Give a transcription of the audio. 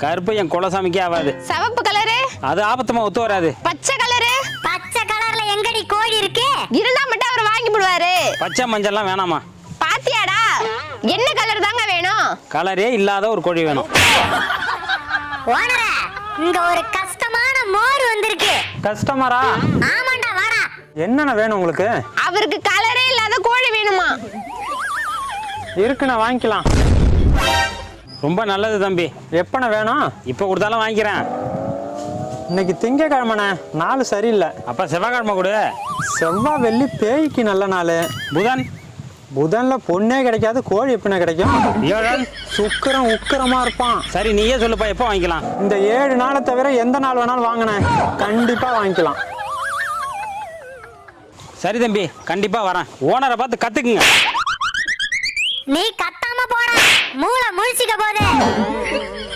கருப்பு என் குலசாமிக்கே ஆகாது. சிவப்பு கலரு அது ஆபத்தமா ஒத்து வராது. பச்சை கலரு பச்சை கலர்ல எங்கடி கோழி இருக்கு? இருந்தா மட்டும் அவர் வாங்கி போடுவாரு. பச்சை மஞ்சள்லாம் வேணாமா? பாத்தியாடா, என்ன கலர் தாங்க வேணும்? கலரே இல்லாத ஒரு கோழி வேணும். ஓனரே, இங்க ஒரு கஷ்டமான மோர் வந்திருக்கு. கஸ்டமரா? ஆமாண்டா, வாடா. என்னென்ன வேணும் உங்களுக்கு? அவருக்கு கலரே இல்லாத கோழி வேணுமா? இருக்குண்ணா, வாங்கிக்கலாம். ரொம்ப நல்லது தம்பி. எப்பண்ணா வேணும்? இப்போ கொடுத்தாலும் வாங்கிக்கிறேன். இன்னைக்கு திங்கக்கிழமைண்ணே, நாள் சரியில்லை. அப்ப செவ்வாய்க்கிழமை கொடு. செவ்வாய் வெள்ளி பேய்க்கு நல்ல நாள். புதன்? புதன்ல பொண்ணே கிடைக்காது, கோழி எப்படிண்ணா கிடைக்கும்? வியாழன்? சுக்கிரன் உக்கிரமா இருப்பான். சரி நீயே சொல்லுப்பா, எப்போ வாங்கிக்கலாம்? இந்த 7 நாளை தவிர எந்த நாள் வேணாலும் வாங்கினேன், கண்டிப்பா வாங்கிக்கலாம். சரி தம்பி, கண்டிப்பா வரேன். ஓனரை பார்த்து கத்துக்குங்க. நீ கத்தாம போடா, மூளை முழிச்சிக்க போதே.